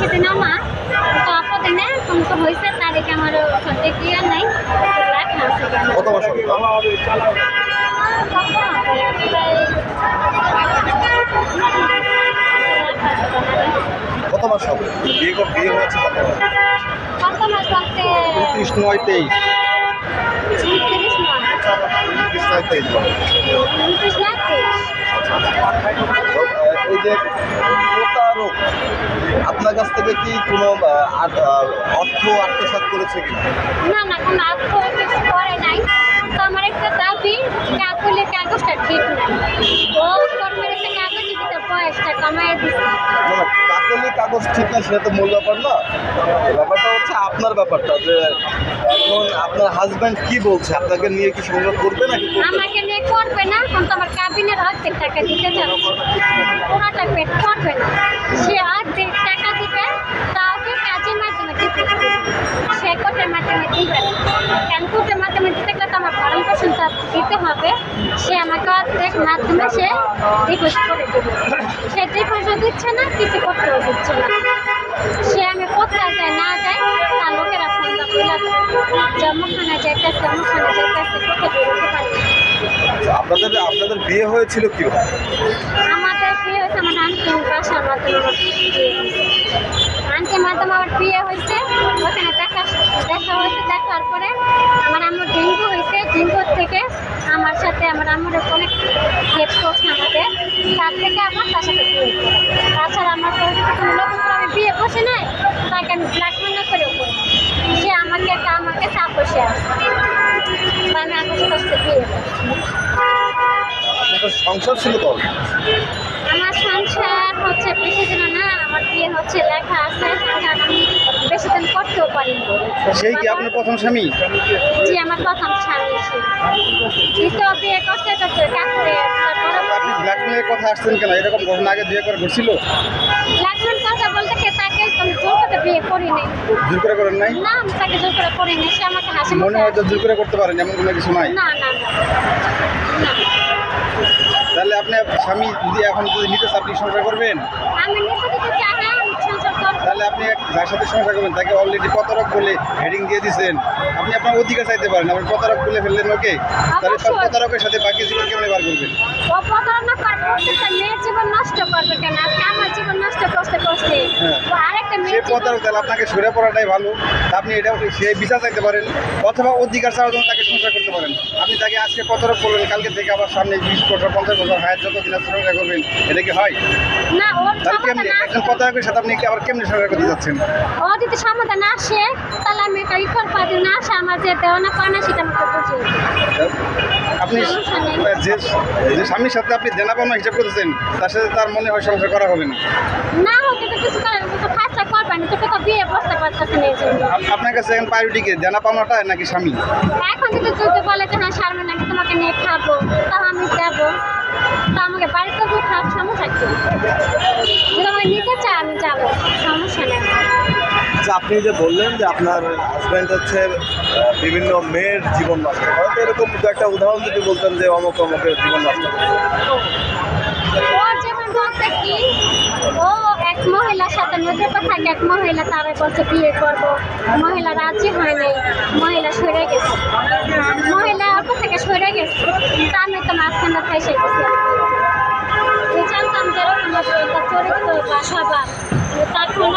বেশি দিনও না, তো অতদিনে কিন্তু হয়েছে তারিখ আমার সঠিক ক্লিয়ার নাই, লেখা আছে। কত মাস হবে? কত হবে? কত মাস হবে? বিয়ে হয়েছে কত মাস? কত মাস বলতে 29-9-23 29 মাস, 29-23 বলে। 29 না 23। এই যে প্রতারক আপনার কাছ থেকে কি কোনো অর্থ আত্মসাৎ করেছে কিনা? না না, কোনো আগ্রহ কিছু করে নাই। তো আমার একটা দাবি, কাকুলের কাগজটা ঠিক না, ও কর্মের একটা কাগজ দিতে বয়সটা কমায় দিচ্ছে। না, কাকলি কাগজ ঠিক না সেটা তো মূল ব্যাপার না। ব্যাপারটা হচ্ছে আপনার ব্যাপারটা যে এখন আপনার হাজব্যান্ড কি বলছে, আপনাকে নিয়ে কি সংসার করবে নাকি করবে না? আমাকে নিয়ে করবে না, কিন্তু আমার কাবিনের অর্ধেক টাকা দিতে যাচ্ছে, পুরোটা পেট করবে না। সে অর্ধেক টাকা দিবে, তাও কি কাজের মাধ্যমে দিতে হবে। সে কোর্টের মাধ্যমে দিবে না, কারণ কোর্টের মাধ্যমে দিতে গেলে তো আমার ভরণ পোষণটা দিতে হবে। সে আমাকে অর্ধেক মাধ্যমে সে ডিভোর্স করে দেবে। সে ডিভোর্সও দিচ্ছে না, কিছু করতেও দিচ্ছে না। সে আমি কোথায় যাই না যাই, তার লোকেরা ফোন বলে জমখানা যাইতেছে, অমুখানা যাইতেছে, কোথায় বেরোতে পারি না। আপনাদের বিয়ে হয়েছিল কিভাবে? আমাদের বিয়ে হয়েছে আমার আন্টির বাসার মাধ্যমে। আমার বিয়ে হয়েছে আন্টির মাধ্যমে আমার বিয়ে হয়েছে। ওখানে দেখা হয়েছে, দেখার পরে আমার আম্মুর ডেঙ্গু হয়েছে। ডেঙ্গুর থেকে আমার সাথে আমার আম্মুর অনেক হেল্প করছে আমাদের, তার থেকে আমার তার সাথে বিয়ে হয়েছে। তাছাড়া আমার পরিচিত কোনো লোক আমি বিয়ে বসে নাই, তাকে আমি ব্ল্যাকমেল করেও করি। সে আমাকে চাপ বসে আসে, আমি আমার সাথে বিয়ে করছি। আপনাদের সংসার ছিল কবে? আমার সংসার হচ্ছে বেশি দিন না, আমার বিয়ে হচ্ছে লেখা আছে, সংসার আমি বেশি দিন করতেও পারিনি। সেই কি আপনার প্রথম স্বামী? জি, আমার প্রথম স্বামী ছিল। দ্বিতীয় বিয়ে করতে করতে কাকুরে আপনি ব্ল্যাকমেলের কথা আসছেন কেন? এরকম ঘটনা আগে বিয়ে করে ঘটছিল? ব্ল্যাকমেল কথা বলতে কি, তাকে আমি জোর করে বিয়ে করিনি। জোর করে করেন নাই? না, আমি তাকে জোর করে করিনি। সে আমাকে হাসি মনে হয় তো জোর করে করতে পারেন, এমন কোনো কিছু নাই। না না না না, তাহলে আপনি স্বামী যদি নিতে চান, আপনি সংসার করবেন? আমি নিজে থেকে চাই, হ্যাঁ আমি সংসার করবো। তাহলে আপনি যার সাথে সংসার করবেন তাকে অলরেডি প্রতারক বলে হেডিং দিয়ে দিচ্ছেন। আপনি আপনার অধিকার চাইতে পারেন, আপনি প্রতারক বলে ফেললেন ওকে, তাহলে সব অবশ্যই। প্রতারকের সাথে বাকি জীবন কেমন বার করবেন? ও প্রতারণা করবে, একটা মেয়ের জীবন নষ্ট করবে কেন? আজকে আমার জীবন নষ্ট করতে করতে হ্যাঁ। ও আরেকটা সে মেয়ের জীবন। প্রতারক, তাহলে আপনাকে সরে পড়াটাই ভালো। আপনি এটা সে বিচার চাইতে পারেন, অথবা অধিকার চাওয়ার জন্য তাকে সংসার করতে পারেন। আপনি তাকে আজকে প্রতারক করবেন, কালকে থেকে আবার সামনে 20 বছর 50 বছর হায়াত যতদিন আছে সংসার করবেন, এটা কি হয়? না, ওর তাহলে সমাধান কেমনি একজন আসে। প্রতারকের সাথে আপনি আবার কেমনি সংসার করতে যাচ্ছেন? ও যদি সমাধান আসে, তাহলে আমি একটা ইকর পাদি না আসে, আমার যে দেওয়ানা পায় না সেটা আমাকে বুঝিয়ে দিবে। আপনি যে স্বামীর সাথে আপনি দেনা পাওনা হিসাব করতেছেন, তার সাথে তার মনে হয় সংসার করা হবে না। না হতে তো কিছু করে তো ফাঁসা করবে না, তোকে তো বিয়ে বসতে পারতেছে না এই জন্য। আপনার কাছে এখন প্রায়োরিটি কে, দেনা পাওনাটা নাকি স্বামী? এখন যদি বলে যে হ্যাঁ শারমিন আমি তোমাকে নিয়ে খাবো, তাও আমি যাবো, তা আমাকে বাড়িতে গিয়ে খাওয়ার সমস্যা কি? যদি আমাকে নিতে চায় আমি যাবো, সমস্যা নেই। আচ্ছা, আপনি যে বললেন যে আপনার হাজব্যান্ড হচ্ছে বিভিন্ন মেয়ের জীবন নষ্ট করে, তো এরকম দু একটা উদাহরণ যদি বলতেন যে অমুক অমুকের জীবন নষ্ট করে। ওর যেমন বলতে কি, ও এক মহিলার সাথে নজরত থাকে, এক মহিলা তারা বলছে বিয়ে করবো, মহিলা রাজি হয় নাই, মহিলা সরে গেছে, মহিলা অল্প থেকে সরে গেছে, তা আমি তো মাঝখানে ফেসে গেছি। জানতাম যেরকম তার চরিত্র বা স্বভাব, তার কোনো